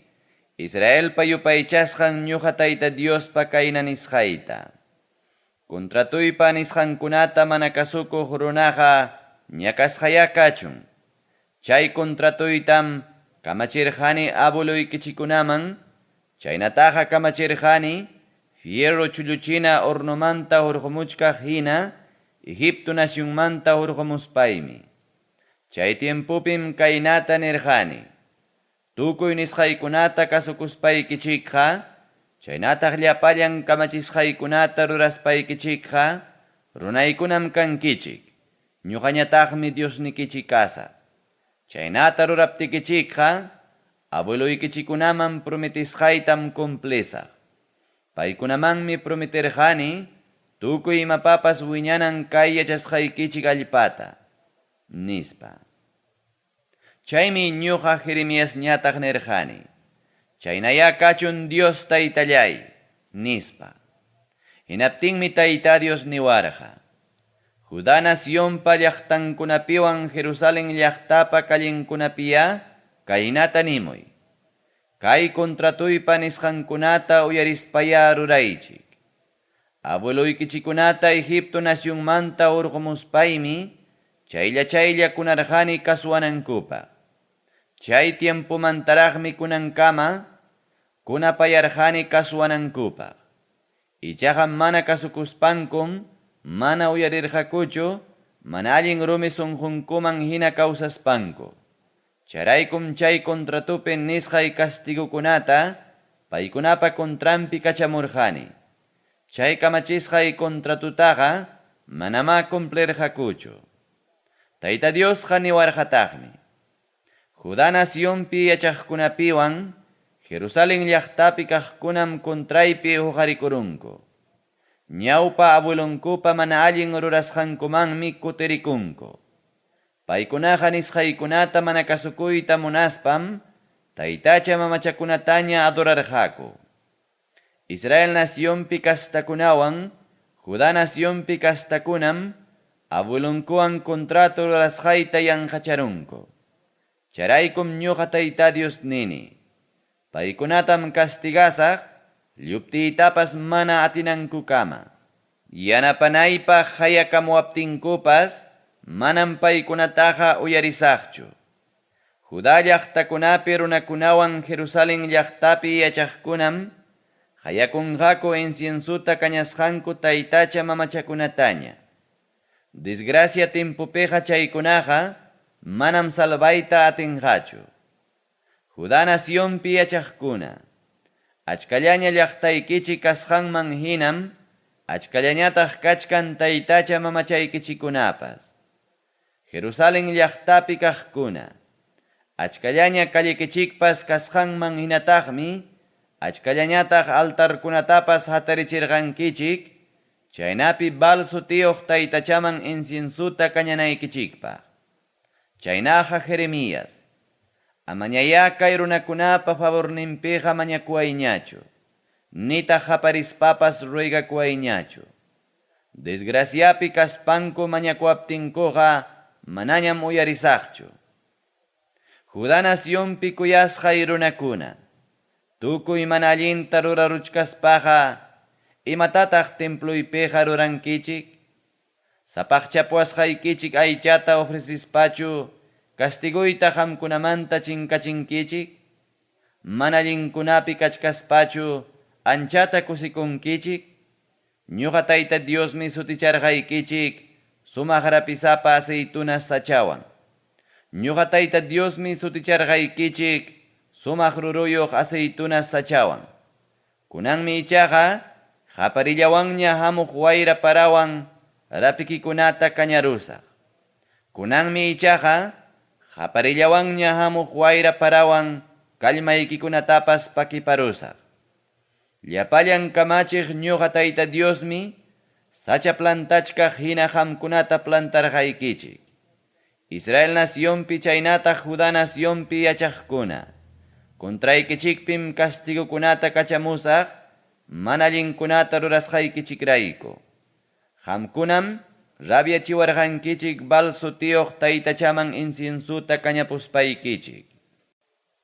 Israelpa yupaychasqan ñuqa Tayta Diospa kayna nisqayta. Contratuypa nisqankunata mana kasukuq runaqa ñakasqaya kachun. Chay contratuytam kamachirqani abuluykichikunaman, chaynataqa kamachirqani fierro chulluchina hornomanta hurqumuchkaq hina Egipto nacionmanta hurqumuspaymi. Chay tiempupim kaynata nirqani. Tukuy nisqaykunata kasukuspaykichikqa, chaynataq llapallan kamachisqaykunata ruraspaykichikqa, runaykunam kankichik. Ñuqañataqmi Diosnikichik kasa. Chaynata ruraptikichikqa, abueluykichikunaman prometisqaytam cumplisaq. Paykunamanmi prometerqani, tukuy imapapas wiñanan kay yachasqaykichik allpata, nispa. Chaymi ñuqa Jeremias ñataq nirqani. Chaynaya kachun Dios Taytallay, nispa. Hinaptinmi Tayta Dios niwarqa. Judá nacionpa llaqtankunapiwan Jerusalén llaqtapa kallinkunapiya kaynata nimuy. Kay kontratuypa nisqankunata uyarispaya ruraychik. Abueluykichikunata Egipto nacionmanta urqumuspaymi chaylla kunarqani kasuanankupaq. Chay tiempomantaraqmi kunankama kunapayarqani kasuanankupaq. Ichaqa mana kasukuspankum mana uyarirqakuchu mana allin rumi sunqunkuman hina kawsaspanku. Charaykum chay kontratupi nisqay castigukunata paykunapa kontrampi kachamurqani. Chay kamachisqay kontratutaqa manama cumplirqakuchu. Tayta Diosqa niwarqataqmi. Judá nacionpi yachaqkunapiwan Jerusalén llaqtapi kaqkunam kontraypi huqarikurunku. Ñawpa abuelunkupa mana allin rurasqankumanmi kutirikunku. Paykunaqa nisqaykunata mana kasukuyta munaspam taytacha mamachakunataña adorarqaku. Israel nacionpi kastakunawan Judá nacionpi kastakunam abuelunkuwan kontrato rurasqayta yanqacharunku. Charaykum ñuqa Tayta Dios nini. Paykunatam castigasaq lluptiytapas mana atinankukama. Yanapanaypaq hayakamuaptinkupas manam paykunataqa uyarisaqchu. Judá llaqtakunapi runakunawan Jerusalén llaqtapi yachaqkunam hayakunqaku inciensuta kañasqanku taytacha mamachakunataña. Desgracia timpupiqa chaykunaqa manam salvayta atinqachu. Judá nacionpi yachaqkuna, achkallaña llaqtaykichik kasqanman hinam achkallañataq kachkan taytacha mamachaykichikunapas. Jerusalén llaqtapi kaqkuna, achkallaña kallikichikpas kasqanman hinataqmi achkallañataq altarkunatapas hatarichirqankichik, chaynapi balsu tiyuq taytachaman inciensuta kañanaykichikpaq. Chaynaqa Jeremías, amañaya kay runakunapa favorninpiqa mañakuayñachu, nitaq qaparispapas ruigakuayñachu. Desgraciapi kaspanku mañakuaptinkuqa manañam uyarisaqchu. Judá nacionpi kuyasqay runakuna, tukuy mana allinta ruraruchkaspaqa imatataq templuypiqa rurankichik? Sapaqchapuasqaykichik aychata ofrecispachu castiguyta qamkunamanta chinkachinkichik? Mana allinkunapi kachkaspachu anchata kusikunkichik? Ñuqa Tayta Diosmi suticharqaykichik sumaq rapisapa aceitunas sachawan. Ñuqa Tayta Diosmi suticharqaykichik sumaq ruruyuq aceitunas sachawan. Kunanmi ichaqa qaparillawanña hamuq wayra parawan rapikikunata kañarusaq. Kunanmi ichaqa qaparillawanña hamuq wayra parawan kallmaykikunatapas pakiparusaq. Llapallan kamachiq ñuqa Tayta Diosmi sacha plantachkaq hina qamkunata plantarqaykichik. Israel nacionpi chaynataq Judá nacionpi yachaqkuna, kontraykichikpim castigukunata kachamusaq mana allinkunata rurasqaykichikrayku. Qamkunam rabiachiwarqankichik balsu tiyuq taytachaman inciensuta kañapuspaykichik.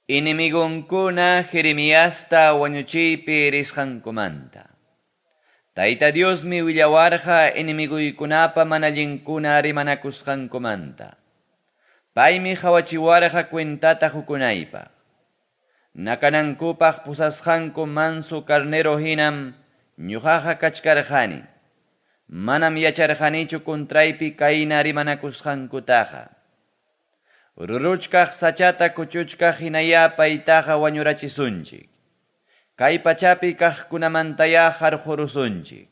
Inimigonkuna Jeremiasta wañuchiypi risqankumanta. Tayta Diosmi willawarqa inimiguykunapa mana allinkuna rimanakusqankumanta. Paymi hawachiwarqa cuentata hukunaypaq. Nakanankupaq pusasqanku mansu carnero hinam ñuqaqa kachkarqani. Manam yacharqanichu kontraypi kayna rimanakusqankutaqa. Ruruchkaq sachata kuchuchkaq hinaya paytaqa wañurachisunchik. Kay pachapi kaqkunamantaya harqurusunchik.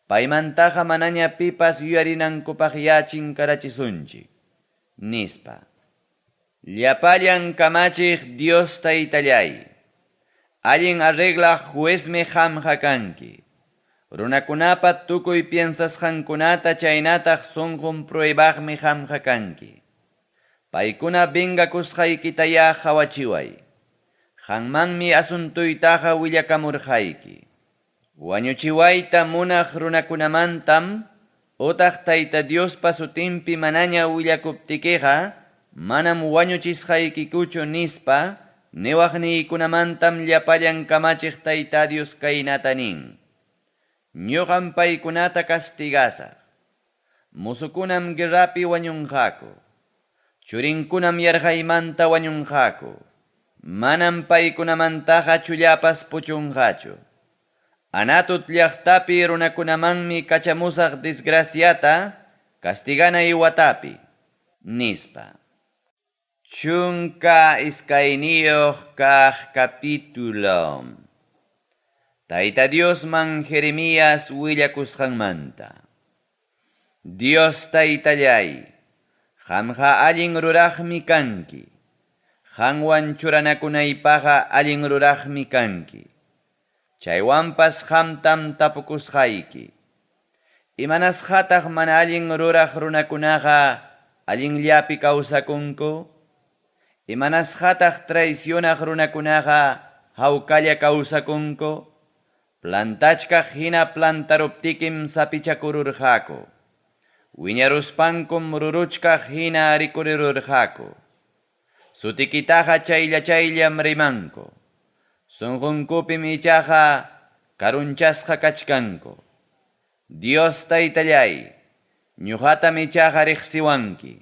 Paymantaqa manaña pipas yuyarinankupaq chinkarachisунchik. Nispa. Llapallan kamachiq Dios Taytallay. Allin arreglaq juezmi qamqa kanki. Runakunapa tukuy piensasqankunata chaynataq sunqun pruebaqmi qamqa kanki. Paykuna vengakusqaykitaya hawachiway. Qanmanmi asuntuytaqa willakamurqayki. Wañuchiwayta munaq runakunamantam utaq Tayta Diospa sutinpi manaña willakuptikiqa manam wañuchisqaykikuchu nispa niwaqniykunamantam llapallan kamachiq Tayta Dios kaynata nin. Ñuqam paykunata castigasaq. Musukunam guerrapi wañunqaku. Churinkunam yarqaymanta wañunqaku. Manam paykunamantaqa chullapas puchunqachu. Anatut llaqtapi runakunamanmi kachamusaq desgraciata castiganay watapi nispa. Chunka iskayniyuq kaq capítulo. Tayta Diosman Jeremías willakusqanmanta. Dios Taytallay, qamqa allin ruraqmi kanki. Qamwan churanakunaypaqa allin ruraqmi kanki. Chaywanpas qamtam tapukusqayki. Imanasqataq mana allin ruraq runakunaqa allinllapi kawsakunku? Imanasqataq traicionaq runakunaqa hawkalla kawsakunku? Plantachkaq hina plantaruptikim sapichakururqaku. Wiñaruspankum ruruchkaq hina rikurirurqaku. Sutikitaqa chayllam rimanku. Sunqunkupim ichaqa karunchasqa kachkanku. Dios Taytallay, ñuqatam ichaqa riqsiwanki.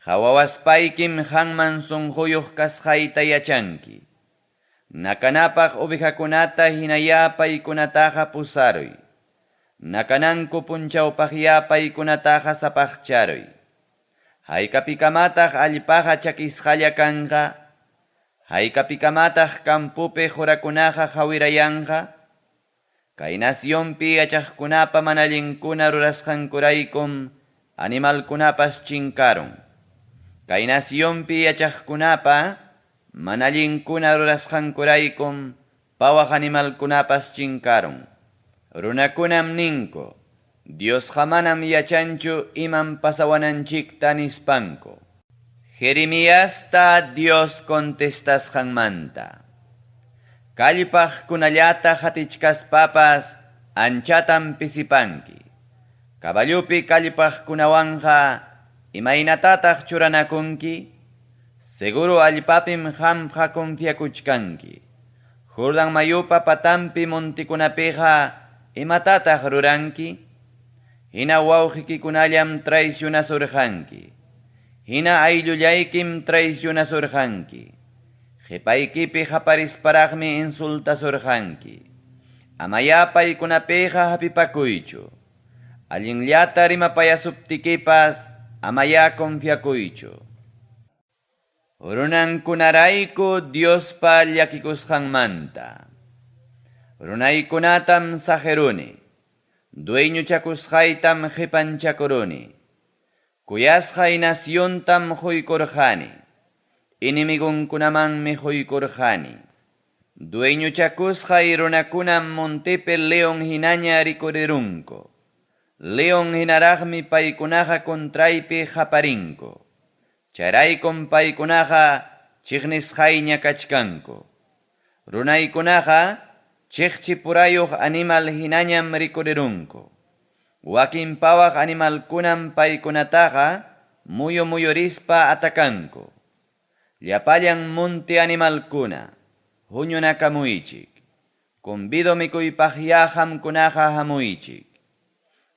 Hawawaspaykim qanman sunquyuq kasqayta yachanki. Nakanapaq ovejakunata hinaya paykunataqa pusaruy. Nakananku punchawpaqya paykunataqa sapaqcharuy. Hayk'apikamataq allpaqa chakisqalla kanqa. Hayk'apikamataq kampupi jurakunaqa hawirayanqa. Kay nasyonpi yachaqkunapa mana allinkuna rurasqankuraykum animalkunapas chinkarun. Kay nasyonpi yachaqkunapa mana allinkuna rurasqankuraykum pawaq animalkunapas chinkarun. Runakunam ninku, Diosqa manam yachanchu iman pasawananchikta nispanku. Jeremíasta Dios contestasqanmanta. Kallpaq kunallata hatichkaspapas anchatam pisipanki. Kaballupi kallpaq kunawanqa imaynatataq churanakunki. Seguro allpapim qamqa confiakuchkanki. Jordan mayupa patampi montikunapiqa imatataq ruranki. Hina wawqikikunallam traicionasurqanki. Hina ayllullaykim traicionasurqanki. Qhipaykipi qaparisparaqmi insultasurqanki. Amaya paykunapiqa hapipakuychu. Allinllata rimapayasuptikipas amaya confiakuychu. Runankunarayku Diospa llakikusqanmanta. Runaykunatam sajeruni. Dueñuchakusqaytam qhipanchakuruni. Kuyasqay nasyontam quykurqani. Inimigunkunamanmi quykurqani. Dueñuchakusqay runakunam montepi león hinaña rikurirunku. León hinaraqmi paykunaqa kontraypi qaparinku. Charaykum paykunaqa chiqnisqayña kachkanku. Runaykunaqa chiqchipurayuq animal hinañam rikurirunku. Wakin pawaq animalkunam paykunataqa muyurispa atakanku. Llapallan monte animalkuna, huñunakamuychik. Convido mikuypaqya hamkunaqa hamuychik.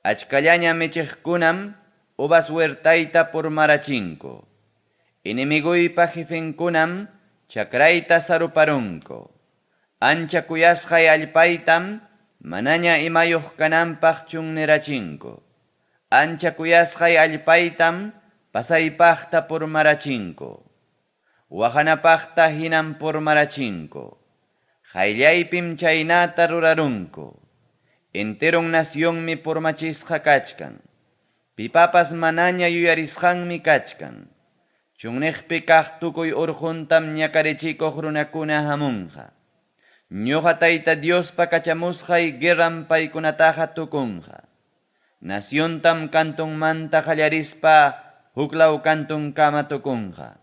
Achkallaña michiqkunam uvas huertayta purmarachinku. Inimiguypa jefenkunam chakrayta saruparunku. Ancha kuyasqay allpaytam manaña imayuq kananpaq chunnerachinku. Ancha kuyasqay allpaytam pasaypaqta purmarachinku. Wahanapaqta hinam purmarachinku. Qayllaypim chaynata rurarunku. Enterun nasyonmi purmachisqa kachkan. Pipapas manaña yuyarisqanmi kachkan. Chunniqpi kaq tukuy urquntam ñakarichikuq runakuna hamunqa. Ñuqa Tayta Diospa kachamusqay guerran paykunataqa tukunqa. Nasyontam kantunmanta qallarispa huklaw kantunkama tukunqa.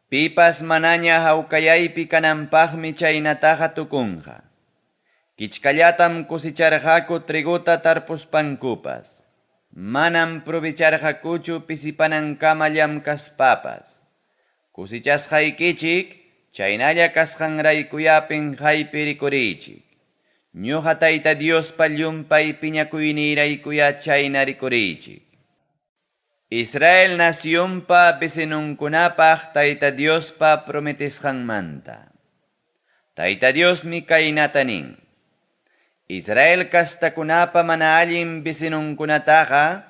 Pipas manaña hawkallaypi kananpaqmi chaynataqa tukunqa. Kichkallatam kusicharqaku triguta tarpuspankupas. Manam provecharqakuchu pisipanankama kaspapas. Kusichasqaykichik chaynalla kasqanraykuyapin haypi rikurichik. Ñuqa Tayta Diospa llumpay piñakuyniraykuya chayna rikurichik. Israel nacionpa vecinunkunapaq Tayta Diospa prometisqanmanta. Tayta Diosmi kaynata nin: Israel castakunapa mana allin vecinunkunataqa,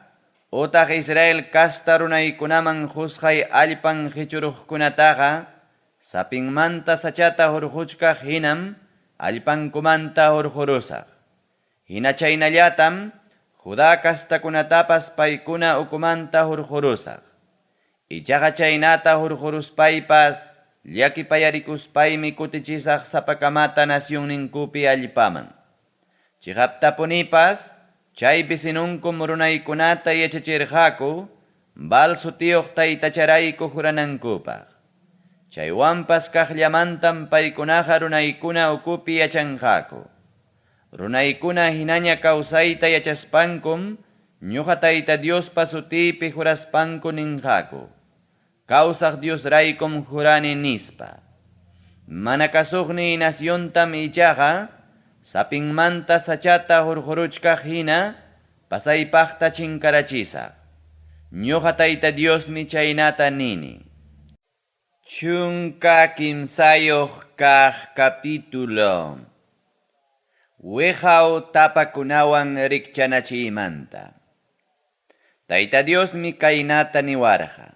utaq Israel casta runaykunaman husqay allpan hichuruqkunataqa, sapinmanta sachata hurquchkaq hinam allpankumanta hurqurusaq. Hina chaynallatam Judá castakunatapas paykuna ukumanta hurqurusaq. Ichaqa chaynata hurquruspaypas llakipayarikuspaymi kutichisaq sapakamata nacionninkupi allpaman. Chihaptapunipas chay vecinunkum runaykunata yachachirqaku bal sutiyuq taytacharayku juranankupaq. Chaywanpas kaqllamantam paykunaqa runaykuna ukupi yachanqaku. Runaykuna hinaña kawsayta yachaspankum ñuqa Tayta Diospa sutipi juraspanku ninqaku. Kawsaq Diosraykum jurani nispa. Mana kasuqni naciontam ichaqa sapinmanta sachata hurquruchkaq hina pasaypaqta chinkarachisaq. Ñuqa Tayta Diosmi chaynata nini. Chunka kimsayuq kaq capítulo. Wiqaw tapakunawan rikchanachiymanta. Tayta Diosmi kaynata niwarqa: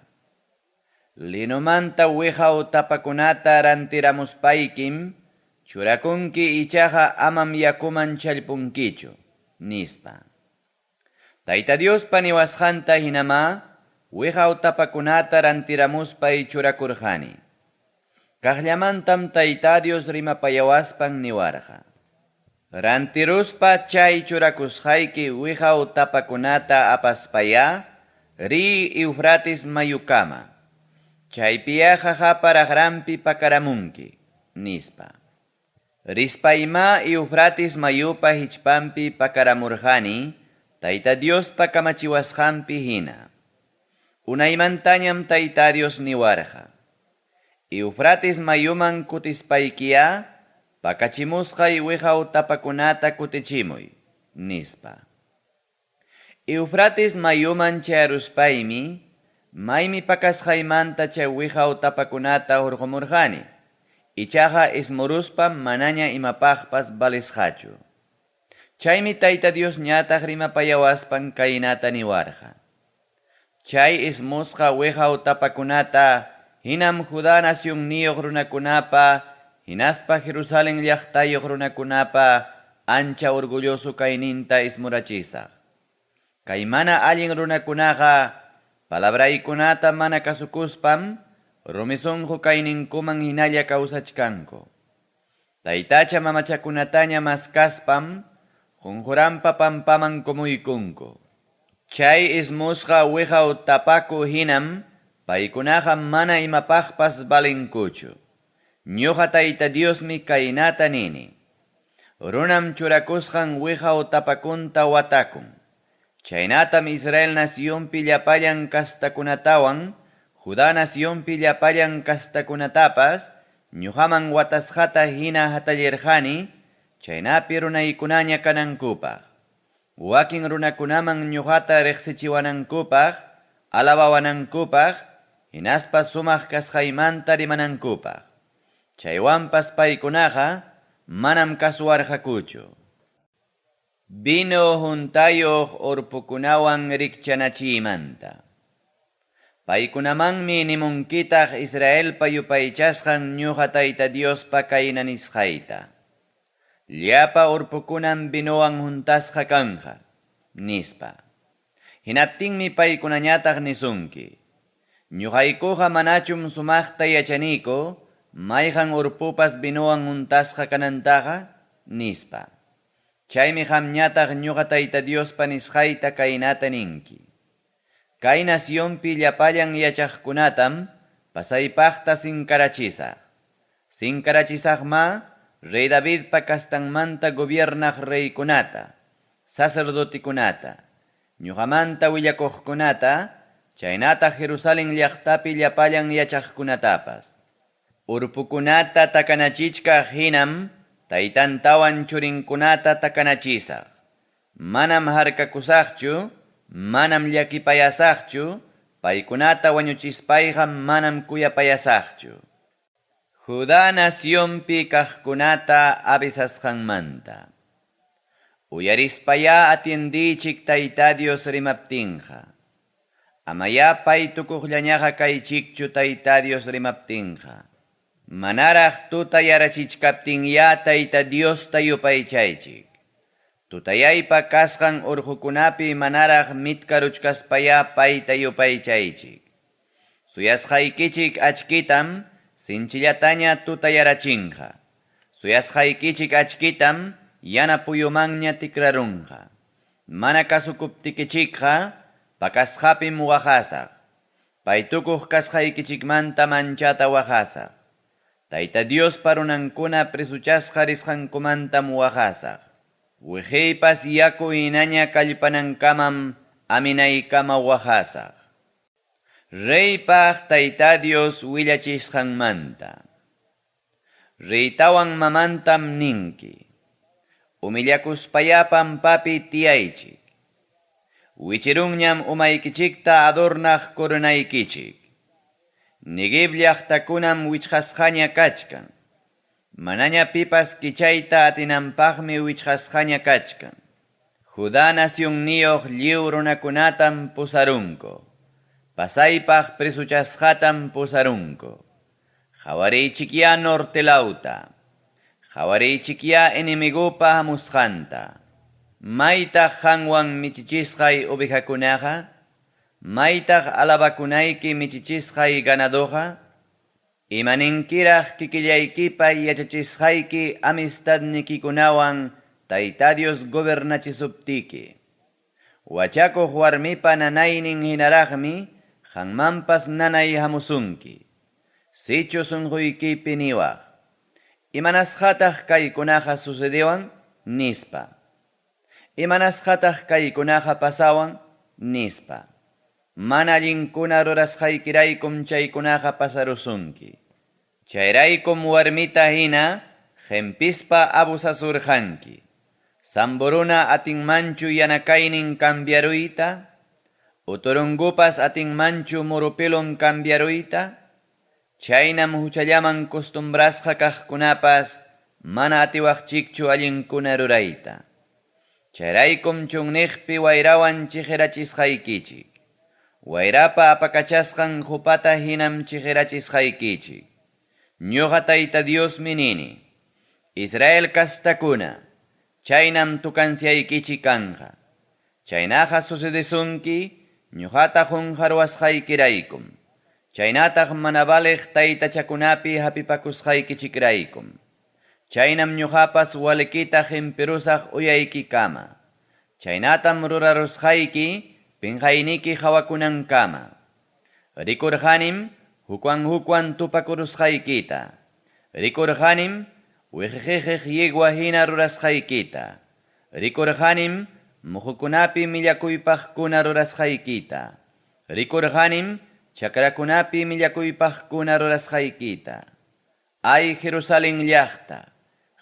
Linumanta wiqaw tapakunata rantiramuspaykim churakunki ichaqa amam yakuman challpunkichu nispa. Tayta Diospa niwasqanta hinama wiqaw tapakunata rantiramuspay churakurqani. Kaqllamantam Tayta Dios rimapayawaspan niwarqa: Rantiruspa chay churakusqayki wiqaw tapakunata apaspaya ri Eufrates mayukama. Chaypiyaqa qaparaqranpi pakaramunki nispa. Rispayma Eufrates mayupa hichpampi pakaramurqani Tayta Diospa kamachiwasqanpi hina. Unaymantañam Tayta Dios niwarqa: Eufrates mayuman kutispaykiya pakachimusqay wiqaw tapakunata kutichimuy nispa. Eufrates mayuman chayaruspaymi maymi pakasqaymanta chay wiqaw tapakunata hurqumurqani. Ichaqa ismuruspam manaña imapaqpas balisqachu. Chaymi Tayta Dios ñataq rimapayawaspan kaynata niwarqa: Chay ismusqa wiqaw tapakunata hinam Judá nacionniyuq runakunapa hinaspa Jerusalén llaqtayuq runakunapa ancha orgulloso kayninta ismurachisaq. Kay mana allin runakunaqa palabraykunata mana kasukuspam rumisunqu kayninkuman hinalla kawsachkanku. Taytacha mamachakunataña maskaspam qunquranpa pampaman kumuykunku. Chay ismusqa wiqaw tapaku hinam paykunaqa mana imapaqpas balinkuchu. Ñuqa Tayta Diosmi kaynata nini: Runam churakusqan wiqaw tapakunta watakun. Chaynatam Israel nacionpi llapallan castakunatawan Judá nacionpi llapallan castakunatapas ñuqaman watasqata hina hatallirqani, chaynapi runaykunaña kanankupaq. Wakin runakunaman ñuqata riqsichiwanankupaq, alabawanankupaq, hinaspas sumaq kasqaymanta rimanankupaq. Chaywanpas paykunaqa manam kasuwarqakuchu. Vino juntayuq urpukunawan rikchanachiymanta. Paykunamanmi nimunkitaq Israelpa yupaychasqan ñuqa Tayta Diospa kayna nisqayta: Llapa urpukunan vinuwan juntasqa kanja nispa. Hinaptinmi paykunañataq nisunki: Ñuqaykuqa manachum sumaqta yachaniku mayqan urpupas vinuwan juntasqa kanantaqa nispa. Chaymi qamñataq ñuqa Tayta Diospa nisqayta kaynata ninki: Kay nacionpi llapallan yachaqkunatam pasaypaqta sinkarachisaq. Sinkarachisaqma Rey David pa castanmanta gobiernaq reykunata, sacerdotikunata, ñuqamanta willakuqkunata, chaynata Jerusalén llaqtapi llapallan yachaqkunatapas. Urpukunata takanachichkaq hinam, taytantawan churinkunata takanachisaq. Manam harkakusaqchu, manam llakipayasaqchu, paykunata wañuchispayqa manam kuyapayasaqchu. Judá nacionpi kaqkunata avisasqanmanta. Uyarispaya atiendichik Tayta Dios rimaptinqa. Amaya pay tukuqllañaqa kaychikchu Tayta Dios rimaptinqa. Manaraq tuta yarachichkaptinya Tayta Dios tayupaychaychik. Tutayaypa kasqan urqukunapi manaraq mitkaruchkaspaya pay tayupaychaychik. Suyasqaykichik achkitam, sinchillataña tutayarachinqa. Suyasqaykichik achkitam, yana puyumanña tikrarunqa. Mana kasukuptikichikqa, pakasqapim waqasaq. Paytukuq kasqaykichikmanta manchata waqasaq. Tayta Dios parunankuna prisuchasqa risqankumantam waqasaq. Wihiypas yaku hinaña kallpanankamam aminaykama waqasaq. Reypaq Tayta Dios willachisqanmanta. Reytawan mamantam ninki. Umillakuspaya pampapi tiyaychik. Wichirunñam umaykichikta adornaq koronaykichik. Negev llaqtakunam wichqasqaña kachkan. Manaña pipas kichayta atinanpaqmi wichqasqaña kachkan. Judá nacionniyuq lliw runakunatam pusarunko. Pasaypaq prisuchasqatam pusarunko. Hawariychikya nortelauta. Hawariychikya enemigupa hamusqanta. Maytaq qanwan michichisqay ovejakunaqa? Maytaq alabakunayki michichisqay ganadoqa? Imaninkiraq kikillaykipa yachachisqayki amistadnikikunawan Tayta Dios gobernachisuptiki. Wachakuq warmipa nanaynin hinaraqmi qanmanpas nanay hamusunki. Sichu sunquykipi niwaq. Imanasqataq kaykunaqa sucediwan nispa. Imanasqataq kaykunaqa pasawan nispa. Mana allinkuna rurasqaykiraykum chaykunaqa pasarusunki. Chayraykum warmita hina qempispa abusasurqanki. Samburuna atinmanchu yanakaynin cambiaruyta, uturungupas atinmanchu murupilun cambiaruyta, chaynam huchallaman costumbrasqa kaqkunapas mana atiwaqchikchu allinkuna rurayta. Chayraykum chunniqpi wayrawan chijirachisqaykichik. Wayrapa apakachasqan hupata hinam chijirachisqaykichik. Ñuqa Tayta Dios minini, Israel kastakuna, chaynam tukansyaykichik kanqa. Chaynaqa sucedisunki, ñuqata qunqarwasqaykiraykum. Chaynataq mana baleq taytachakunapi hapipakusqaykichikraykum. Chaynam ñuqapas walikita qinpirusaq uyaykikama. Chaynatam rurarusqayki pinqayniki hawakunankama. Rikurqanim hukwan tupakurusqaykita. Rikurqanim wiqiqiq yigwa hina rurasqaykita. Rikurqanim muhukunapi millakuypaqkuna rurasqaykita. Rikurqanim chakrakunapi millakuypaqkuna rurasqaykita. Ay Jerusalén llaqta,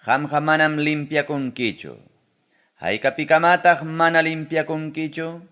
qamqa manam limpiakunkichu. Hayk'apikamataq mana limpiakunkichu.